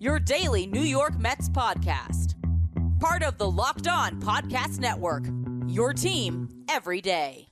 your daily New York Mets podcast. Part of the Locked On Podcast Network, your team every day.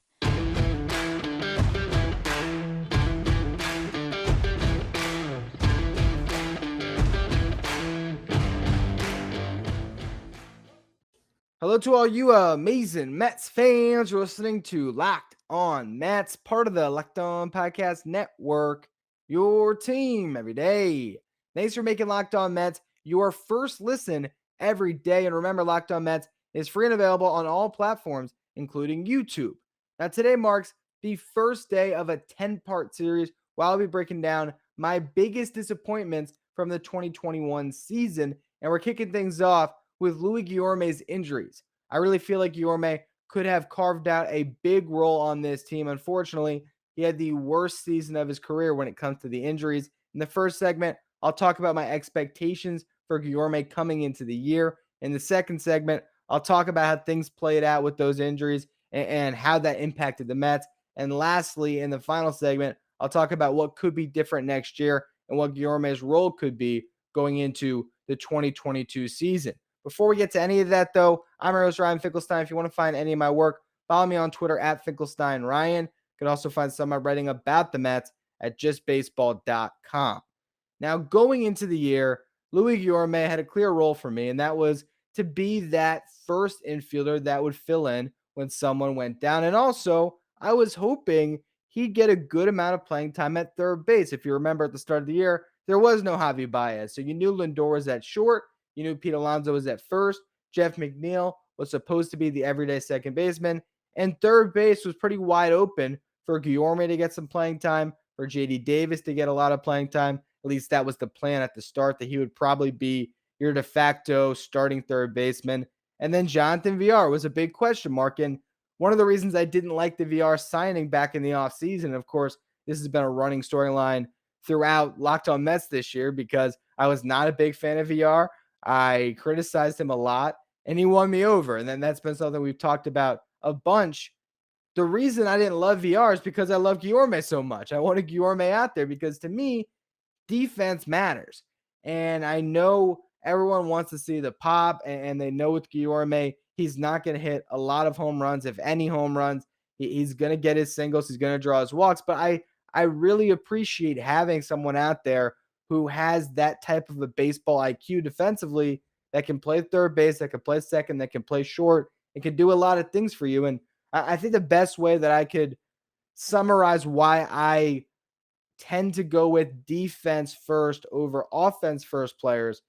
Hello to all you amazing Mets fans. You're listening to Locked On Mets, part of the Locked On Podcast Network, your team every day. Thanks for making Locked On Mets your first listen every day. And remember, Locked On Mets is free and available on all platforms, including YouTube. Now, today marks the first day of a 10-part series where I'll be breaking down my biggest disappointments from the 2021 season. And we're kicking things off with Luis Guillorme's injuries. I really feel like Guillorme could have carved out a big role on this team. Unfortunately, he had the worst season of his career when it comes to the injuries. In the first segment, I'll talk about my expectations for Guillorme coming into the year. In the second segment, I'll talk about how things played out with those injuries and how that impacted the Mets. And lastly, in the final segment, I'll talk about what could be different next year and what Guillorme's role could be going into the 2022 season. Before we get to any of that, though, I'm your host, Ryan Finkelstein. If you want to find any of my work, follow me on Twitter at FinkelsteinRyan. You can also find some of my writing about the Mets at justbaseball.com. Now, going into the year, Luis Guillorme had a clear role for me, and that was to be that first infielder that would fill in when someone went down. And also, I was hoping he'd get a good amount of playing time at third base. If you remember at the start of the year, there was no Javi Baez. So you knew Lindor was at short. You knew Pete Alonso was at first. Jeff McNeil was supposed to be the everyday second baseman. And third base was pretty wide open for Guillorme to get some playing time, for J.D. Davis to get a lot of playing time. At least that was the plan at the start, that he would probably be your de facto starting third baseman. And then Jonathan Villar was a big question mark. And one of the reasons I didn't like the Villar signing back in the offseason, of course, this has been a running storyline throughout Locked On Mets this year, because I was not a big fan of Villar. I criticized him a lot, and he won me over. And then that's been something we've talked about a bunch. The reason I didn't love Villar is because I love Guillorme so much. I wanted Guillorme out there because, to me, defense matters. And I know everyone wants to see the pop, and they know with Guillorme, he's not going to hit a lot of home runs, if any home runs. He's going to get his singles. He's going to draw his walks. But I really appreciate having someone out there who has that type of a baseball IQ defensively, that can play third base, that can play second, that can play short, and can do a lot of things for you. And I think the best way that I could summarize why I tend to go with defense first over offense first players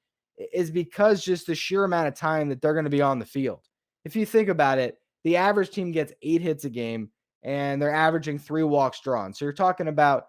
is because just the sheer amount of time that they're going to be on the field. If you think about it, the average team gets 8 hits a game, and they're averaging 3 walks drawn. So you're talking about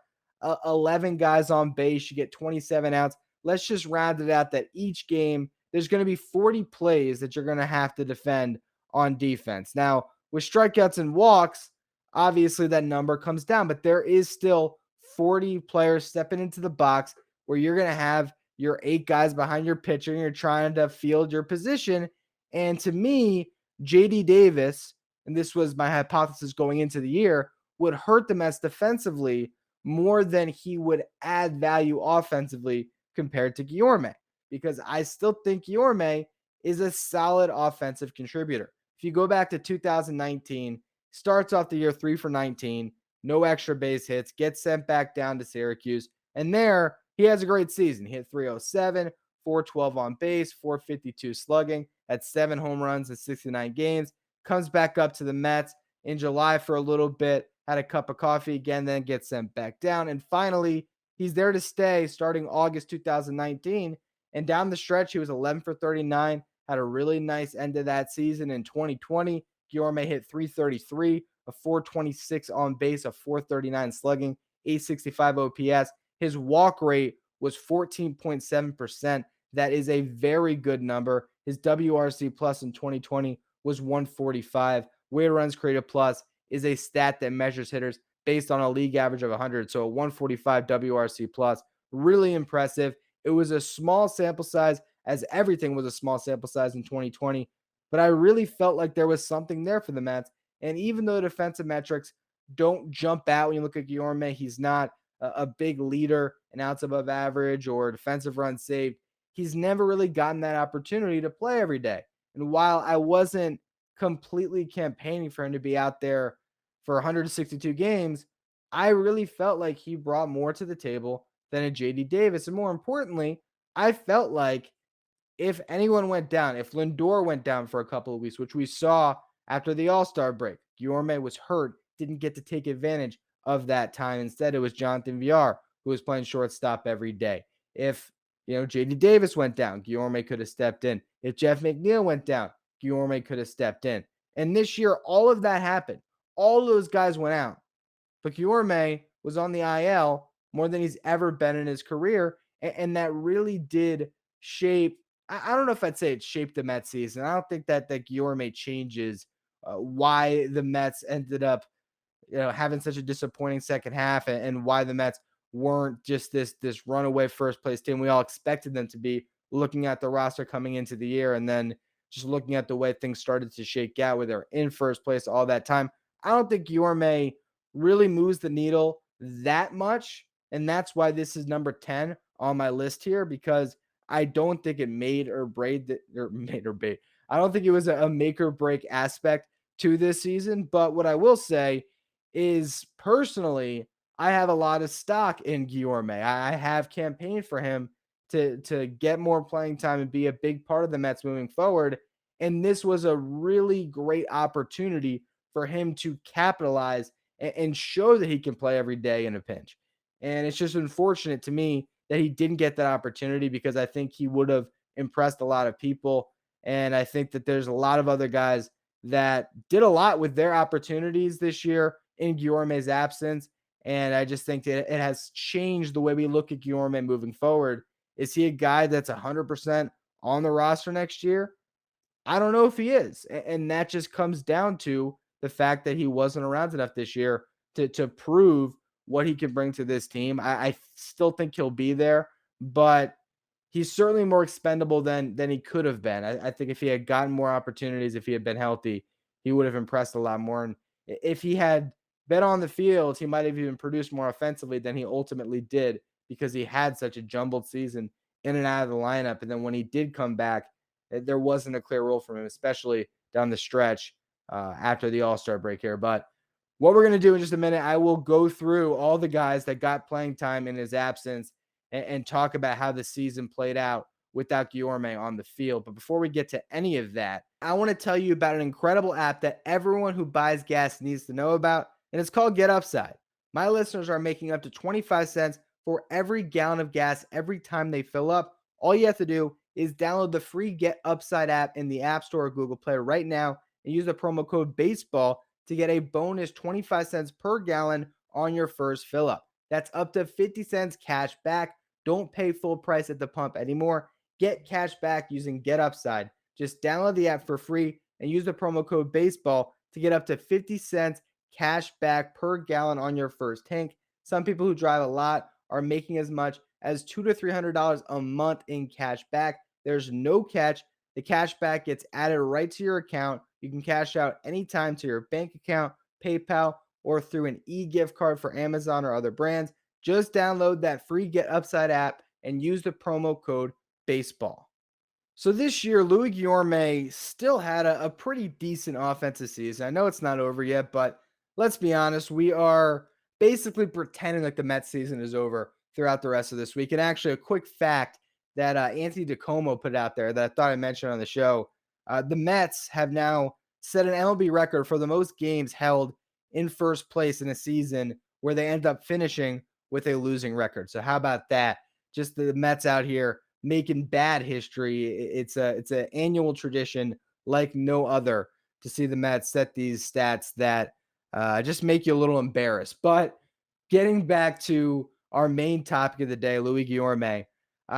11 guys on base. You get 27 outs. Let's just round it out that each game there's going to be 40 plays that you're going to have to defend on defense. Now, with strikeouts and walks, obviously that number comes down, but there is still 40 players stepping into the box where you're going to have your 8 guys behind your pitcher, and you're trying to field your position. And to me, J.D. Davis, and this was my hypothesis going into the year, would hurt the Mets defensively more than he would add value offensively compared to Guillorme, because I still think Guillorme is a solid offensive contributor. If you go back to 2019, starts off the year 3 for 19, no extra base hits, gets sent back down to Syracuse, and there he has a great season. He hit 307, 412 on base, 452 slugging, had 7 home runs in 69 games, comes back up to the Mets in July for a little bit, had a cup of coffee again, then gets sent back down. And finally, he's there to stay starting August 2019. And down the stretch, he was 11 for 39, had a really nice end of that season. In 2020, Guillorme hit 333, a 426 on base, a 439 slugging, 865 OPS. His walk rate was 14.7%. That is a very good number. His WRC plus in 2020 was 145. Weighted runs created plus is a stat that measures hitters based on a league average of 100. So a 145 WRC plus, really impressive. It was a small sample size, as everything was a small sample size in 2020, but I really felt like there was something there for the Mets. And even though defensive metrics don't jump out when you look at Guillorme, he's not a big leader, an outs above average or defensive runs saved. he's never really gotten that opportunity to play every day. And while I wasn't completely campaigning for him to be out there for 162 games, I really felt like he brought more to the table than a JD Davis. And more importantly, I felt like if anyone went down, if Lindor went down for a couple of weeks, which we saw after the All-Star break, Guillorme was hurt, didn't get to take advantage of that time. Instead, it was Jonathan VR who was playing shortstop every day. If JD Davis went down, Guillorme could have stepped in. If Jeff McNeil went down, Guillorme could have stepped in. And this year, all of that happened. All those guys went out. But Guillorme was on the IL more than he's ever been in his career. And that really did shape. I don't know if I'd say it shaped the Mets season. I don't think that Guillorme changes why the Mets ended up having such a disappointing second half, and why the Mets weren't just this runaway first place team we all expected them to be, looking at the roster coming into the year, and then just looking at the way things started to shake out where they're in first place all that time. I don't think Guillorme really moves the needle that much, and that's why this is number 10 on my list here, because I don't think it made or break. I don't think it was a make or break aspect to this season. But what I will say is, personally, I have a lot of stock in Guillorme. I have campaigned for him to get more playing time and be a big part of the Mets moving forward. And this was a really great opportunity for him to capitalize and show that he can play every day in a pinch. And it's just unfortunate to me that he didn't get that opportunity, because I think he would have impressed a lot of people. And I think that there's a lot of other guys that did a lot with their opportunities this year in Guillorme's absence. And I just think that it has changed the way we look at Guillorme moving forward. Is he a guy that's 100% on the roster next year? I don't know if he is. And that just comes down to the fact that he wasn't around enough this year to prove what he can bring to this team. I still think he'll be there, but he's certainly more expendable than he could have been. I think if he had gotten more opportunities, if he had been healthy, he would have impressed a lot more. And if he had been on the field, he might have even produced more offensively than he ultimately did, because he had such a jumbled season in and out of the lineup. And then when he did come back, there wasn't a clear role for him, especially down the stretch after the All-Star break here. But what we're going to do in just a minute, I will go through all the guys that got playing time in his absence and talk about how the season played out without Guillorme on the field. But before we get to any of that, I want to tell you about an incredible app that everyone who buys gas needs to know about, and it's called Get Upside. My listeners are making up to 25 cents for every gallon of gas every time they fill up. All you have to do is download the free Get Upside app in the App Store or Google Play right now and use the promo code BASEBALL to get a bonus 25 cents per gallon on your first fill up. That's up to 50 cents cash back. Don't pay full price at the pump anymore. Get cash back using Get Upside. Just download the app for free and use the promo code BASEBALL to get up to 50 cents cash back per gallon on your first tank. Some people who drive a lot are making as much as $200 to $300 a month in cash back. There's no catch. The cash back gets added right to your account. You can cash out anytime to your bank account, PayPal, or through an e-gift card for Amazon or other brands. Just download that free Get Upside app and use the promo code BASEBALL. So this year, Luis Guillorme still had a pretty decent offensive season. I know it's not over yet, but let's be honest, we are basically pretending like the Mets season is over throughout the rest of this week. And actually, a quick fact that Anthony DiComo put out there that I thought I mentioned on the show. The Mets have now set an MLB record for the most games held in first place in a season where they end up finishing with a losing record. So how about that? Just the Mets out here making bad history. It's an annual tradition like no other to see the Mets set these stats that just make you a little embarrassed. But getting back to our main topic of the day, Luis Guillorme.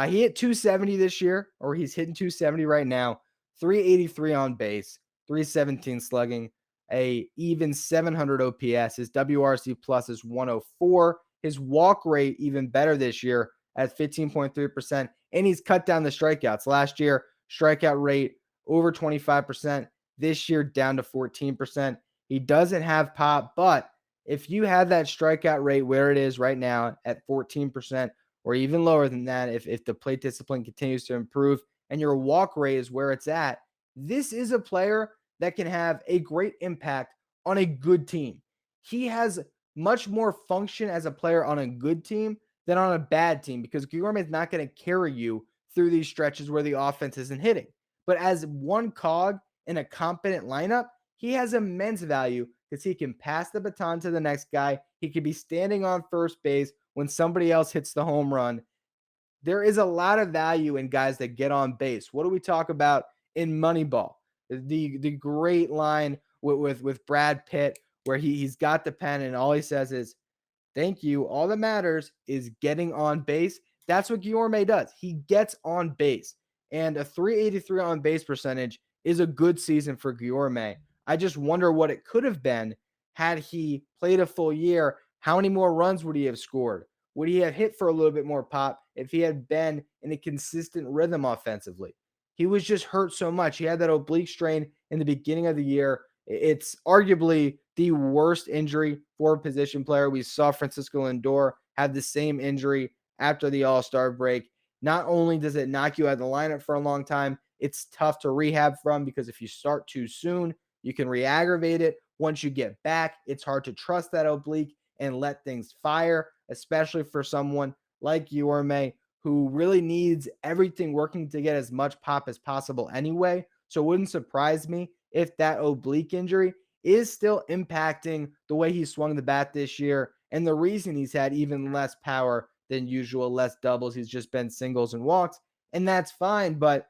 He hit 270 this year, or he's hitting 270 right now. 383 on base, 317 slugging, a even 700 OPS. His WRC plus is 104. His walk rate even better this year at 15.3%, and he's cut down the strikeouts. Last year, strikeout rate over 25%. This year, down to 14%. He doesn't have pop, but if you have that strikeout rate where it is right now at 14%, or even lower than that if the plate discipline continues to improve and your walk rate is where it's at, this is a player that can have a great impact on a good team. He has much more function as a player on a good team than on a bad team because Guillorme is not going to carry you through these stretches where the offense isn't hitting. But as one cog in a competent lineup, he has immense value because he can pass the baton to the next guy. He could be standing on first base when somebody else hits the home run. There is a lot of value in guys that get on base. What do we talk about in Moneyball? The great line with Brad Pitt where he's got the pen and all he says is, "Thank you. All that matters is getting on base." That's what Guillorme does. He gets on base. And a 383 on base percentage is a good season for Guillorme. I just wonder what it could have been had he played a full year. How many more runs would he have scored? Would he have hit for a little bit more pop if he had been in a consistent rhythm offensively? He was just hurt so much. He had that oblique strain in the beginning of the year. It's arguably the worst injury for a position player. We saw Francisco Lindor have the same injury after the All-Star break. Not only does it knock you out of the lineup for a long time, it's tough to rehab from because if you start too soon, you can re-aggravate it. Once you get back, it's hard to trust that oblique and let things fire, especially for someone like Guillorme who really needs everything working to get as much pop as possible anyway. So it wouldn't surprise me if that oblique injury is still impacting the way he swung the bat this year. And the reason he's had even less power than usual, less doubles, he's just been singles and walks. And that's fine. But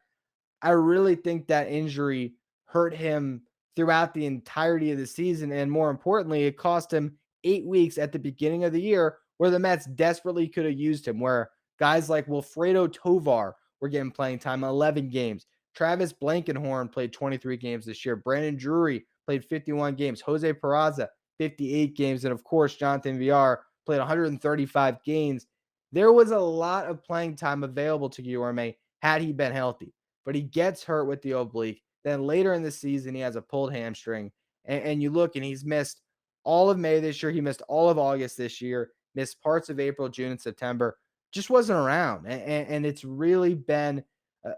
I really think that injury hurt him throughout the entirety of the season. And more importantly, it cost him 8 weeks at the beginning of the year where the Mets desperately could have used him, where guys like Wilfredo Tovar were getting playing time, 11 games. Travis Blankenhorn played 23 games this year. Brandon Drury played 51 games. Jose Peraza, 58 games. And of course, Jonathan Villar played 135 games. There was a lot of playing time available to Guillorme had he been healthy. But he gets hurt with the oblique. Then later in the season, he has a pulled hamstring. And you look, and he's missed all of May this year. He missed all of August this year, missed parts of April, June, and September. Just wasn't around. And it's really been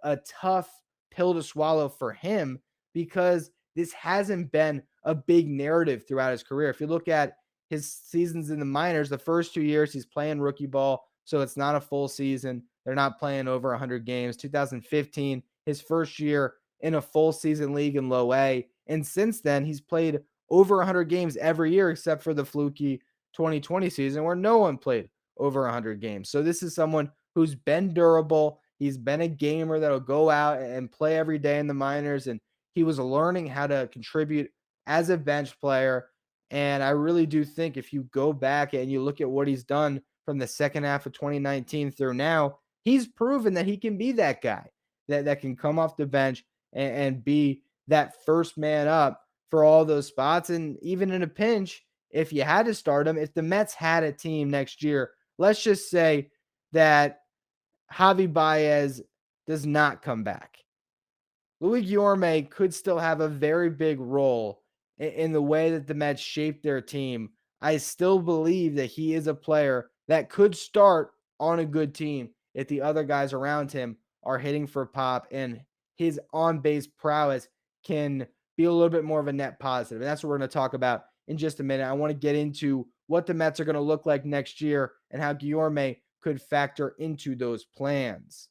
a tough pill to swallow for him because this hasn't been a big narrative throughout his career. If you look at his seasons in the minors, the first 2 years he's playing rookie ball, so it's not a full season. They're not playing over 100 games. 2015, his first year in a full season league in low A. And since then, he's played over 100 games every year except for the fluky 2020 season where no one played over 100 games. So this is someone who's been durable. He's been a gamer that'll go out and play every day in the minors. And he was learning how to contribute as a bench player. And I really do think if you go back and you look at what he's done from the second half of 2019 through now, he's proven that he can be that guy that can come off the bench and be that first man up for all those spots. And even in a pinch, if you had to start him, if the Mets had a team next year, let's just say that Javi Baez does not come back. Luis Guillorme could still have a very big role in the way that the Mets shape their team. I still believe that he is a player that could start on a good team if the other guys around him are hitting for pop and his on-base prowess can be a little bit more of a net positive. And that's what we're going to talk about in just a minute. I want to get into what the Mets are going to look like next year and how Guillorme could factor into those plans.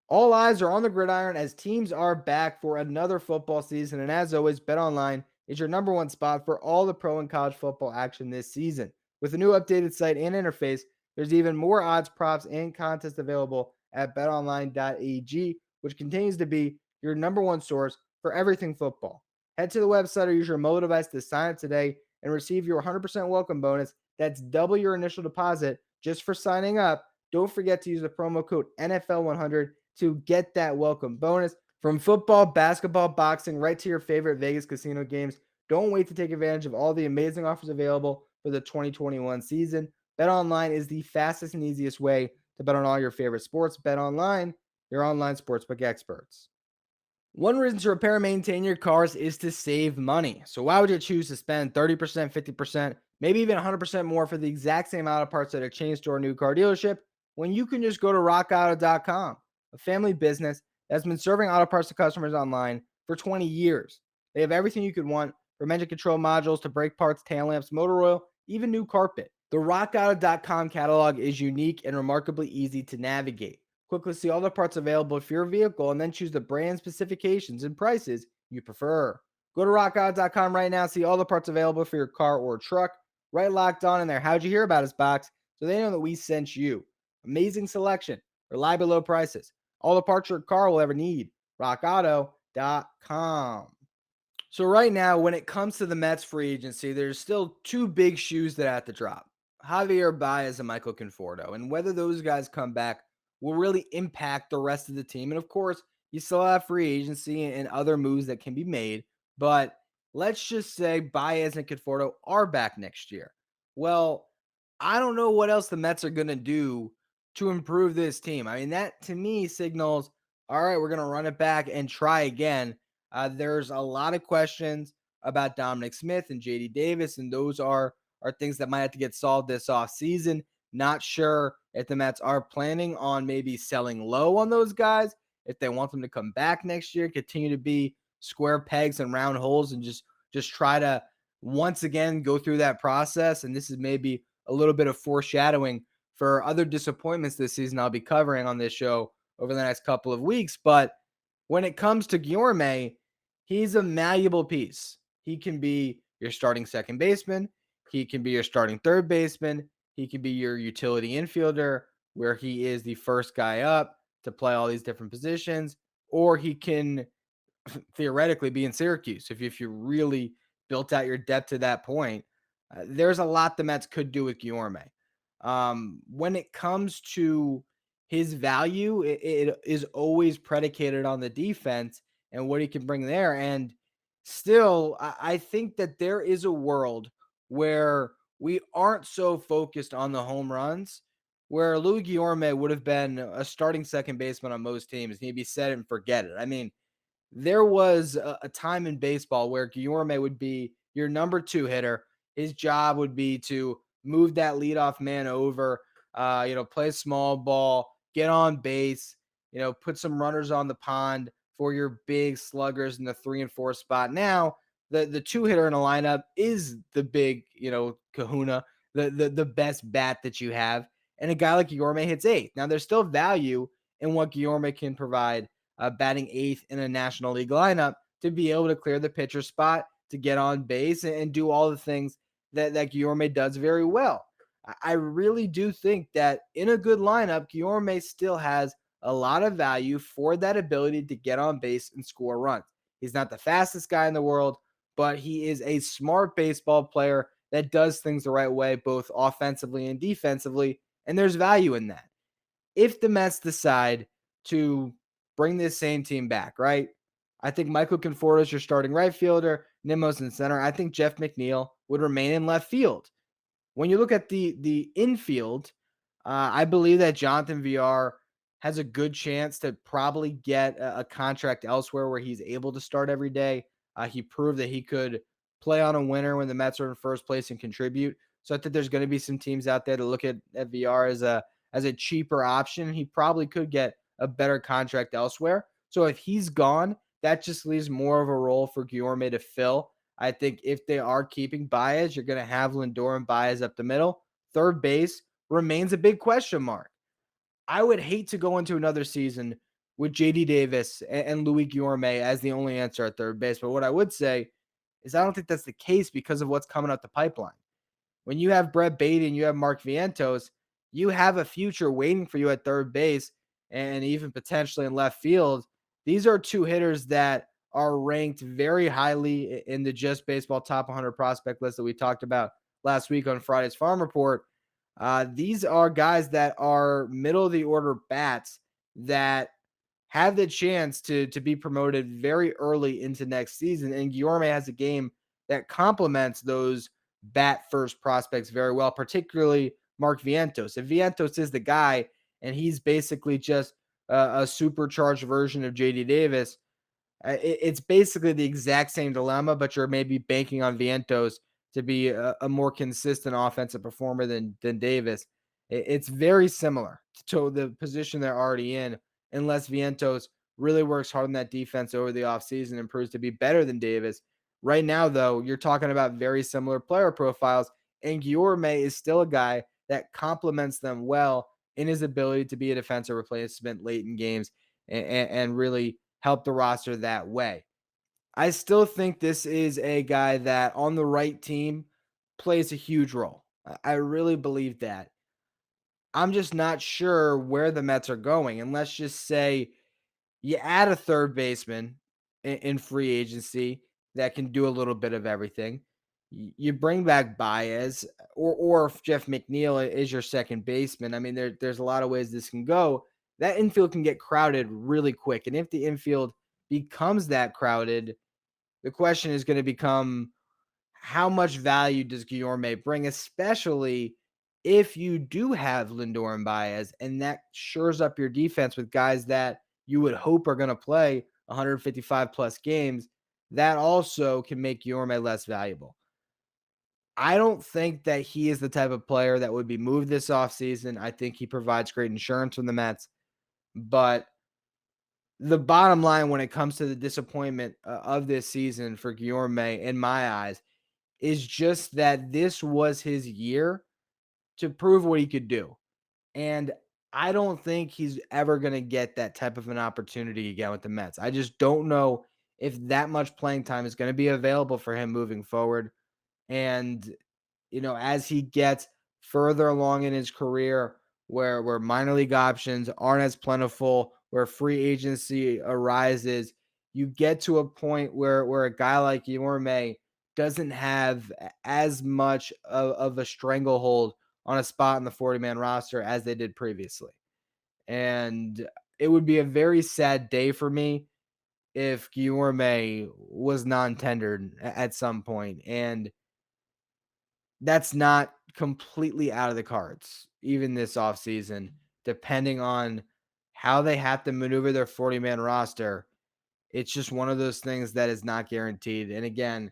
All eyes are on the gridiron as teams are back for another football season. And as always, BetOnline is your number one spot for all the pro and college football action this season. With a new updated site and interface, there's even more odds, props, and contests available at betonline.ag, which continues to be your number one source for everything football. Head to the website or use your mobile device to sign up today and receive your 100% welcome bonus. That's double your initial deposit just for signing up. Don't forget to use the promo code NFL100 to get that welcome bonus. From football, basketball, boxing, right to your favorite Vegas casino games. Don't wait to take advantage of all the amazing offers available for the 2021 season. BetOnline is the fastest and easiest way to bet on all your favorite sports. BetOnline, your online sportsbook experts. One reason to repair and maintain your cars is to save money. So why would you choose to spend 30%, 50%, maybe even 100% more for the exact same auto parts at a chain store or new car dealership when you can just go to rockauto.com, a family business that's been serving auto parts to customers online for 20 years. They have everything you could want, from engine control modules to brake parts, tail lamps, motor oil, even new carpet. The rockauto.com catalog is unique and remarkably easy to navigate. Quickly see all the parts available for your vehicle and then choose the brand, specifications, and prices you prefer. Go to rockauto.com right now, see all the parts available for your car or truck. Right Locked On in there "How'd you hear about us" box, so they know that we sent you. Amazing selection, reliable low prices, all the parts your car will ever need. rockauto.com. So right now, when it comes to the Mets free agency, there's still two big shoes that have to drop: Javier Baez and Michael Conforto. And whether those guys come back will really impact the rest of the team. And of course, you still have free agency and other moves that can be made. But let's just say Baez and Conforto are back next year. Well, I don't know what else the Mets are going to do to improve this team. I mean, that to me signals, all right, we're going to run it back and try again. There's a lot of questions about Dominic Smith and JD Davis, and those are things that might have to get solved this offseason. Not sure if the Mets are planning on maybe selling low on those guys, if they want them to come back next year, continue to be square pegs and round holes, and just try to once again go through that process. And this is maybe a little bit of foreshadowing for other disappointments this season I'll be covering on this show over the next couple of weeks. But when it comes to Guillorme, he's a malleable piece. He can be your starting second baseman. He can be your starting third baseman. He can be your utility infielder, where he is the first guy up to play all these different positions. Or he can theoretically be in Syracuse if you really built out your depth to that point. There's a lot the Mets could do with Guillorme. When it comes to his value, it is always predicated on the defense and what he can bring there. And still, I think that there is a world where we aren't so focused on the home runs, where Luis Guillorme would have been a starting second baseman on most teams, and he'd be set and forget it. I mean, there was a time in baseball where Guillorme would be your number two hitter. His job would be to move that leadoff man over, play small ball, get on base, put some runners on the pond for your big sluggers in the 3 and 4 spot. Now, the two hitter in a lineup is the big, kahuna, the best bat that you have. And a guy like Guillorme hits eighth. Now, there's still value in what Guillorme can provide, batting eighth in a National League lineup, to be able to clear the pitcher spot, to get on base, and do all the things that Guillorme does very well. I really do think that in a good lineup, Guillorme still has a lot of value for that ability to get on base and score runs. He's not the fastest guy in the world, but he is a smart baseball player that does things the right way, both offensively and defensively, and there's value in that. If the Mets decide to bring this same team back, right? I think Michael Conforto is your starting right fielder, Nimmo's in center. I think Jeff McNeil would remain in left field. When you look at the infield, I believe that Jonathan VR has a good chance to probably get a contract elsewhere where he's able to start every day. He proved that he could play on a winner when the Mets are in first place and contribute. So I think there's going to be some teams out there to look at VR as a cheaper option. He probably could get a better contract elsewhere. So if he's gone, that just leaves more of a role for Guillorme to fill. I think if they are keeping Baez, you're going to have Lindor and Baez up the middle. Third base remains a big question mark. I would hate to go into another season with JD Davis and Luis Guillorme as the only answer at third base. But what I would say is I don't think that's the case because of what's coming out the pipeline. When you have Brett Baty and you have Mark Vientos, you have a future waiting for you at third base and even potentially in left field. These are two hitters that are ranked very highly in the Just Baseball Top 100 prospect list that we talked about last week on Friday's Farm Report. These are guys that are middle of the order bats that have the chance to be promoted very early into next season. And Guillorme has a game that complements those bat first prospects very well, particularly Mark Vientos. If Vientos is the guy and he's basically just a supercharged version of JD Davis, it's basically the exact same dilemma, but you're maybe banking on Vientos to be a more consistent offensive performer than Davis. It's very similar to the position they're already in, unless Vientos really works hard on that defense over the offseason and proves to be better than Davis. Right now, though, you're talking about very similar player profiles, and Guillorme is still a guy that complements them well in his ability to be a defensive replacement late in games and really help the roster that way. I still think this is a guy that on the right team plays a huge role. I really believe that. I'm just not sure where the Mets are going. And let's just say you add a third baseman in free agency that can do a little bit of everything. You bring back Baez, or if Jeff McNeil is your second baseman. I mean, there's a lot of ways this can go. That infield can get crowded really quick. And if the infield becomes that crowded, the question is going to become, how much value does Guillorme bring, especially if you do have Lindor and Baez, and that shores up your defense with guys that you would hope are going to play 155 plus games. That also can make Guillorme less valuable. I don't think that he is the type of player that would be moved this offseason. I think he provides great insurance from the Mets, but the bottom line when it comes to the disappointment of this season for Guillorme, in my eyes, is just that this was his year to prove what he could do. And I don't think he's ever going to get that type of an opportunity again with the Mets. I just don't know if that much playing time is going to be available for him moving forward. And as he gets further along in his career, where minor league options aren't as plentiful, where free agency arises, you get to a point where a guy like Guillorme doesn't have as much of a stranglehold on a spot in the 40-man roster as they did previously. And it would be a very sad day for me if Guillorme was non-tendered at some point. And that's not completely out of the cards, even this offseason, depending on how they have to maneuver their 40-man roster. It's just one of those things that is not guaranteed. And again,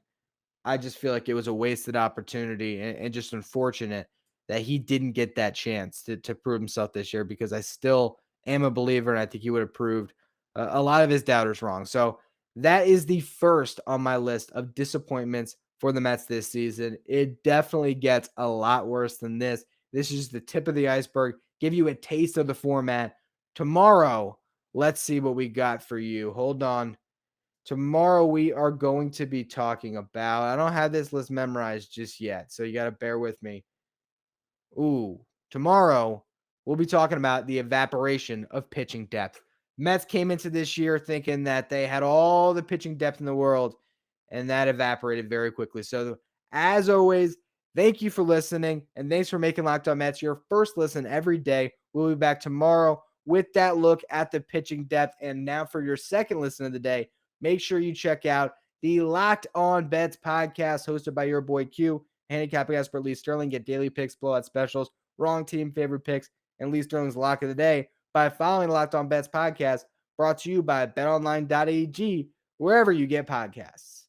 I just feel like it was a wasted opportunity and just unfortunate that he didn't get that chance to prove himself this year, because I still am a believer, and I think he would have proved a lot of his doubters wrong. So that is the first on my list of disappointments for the Mets this season. It definitely gets a lot worse than this. This is the tip of the iceberg. Give you a taste of the format. Tomorrow, let's see what we got for you. Hold on. Tomorrow we are going to be talking about, I don't have this list memorized just yet, so you got to bear with me. Tomorrow we'll be talking about the evaporation of pitching depth. Mets came into this year thinking that they had all the pitching depth in the world, and that evaporated very quickly. So as always, thank you for listening, and thanks for making Locked On Mets your first listen every day. We'll be back tomorrow with that look at the pitching depth. And now for your second listen of the day, make sure you check out the Locked On Bets podcast hosted by your boy Q, handicapping expert Lee Sterling. Get daily picks, blowout specials, wrong team favorite picks, and Lee Sterling's lock of the day by following the Locked On Bets podcast, brought to you by BetOnline.ag, wherever you get podcasts.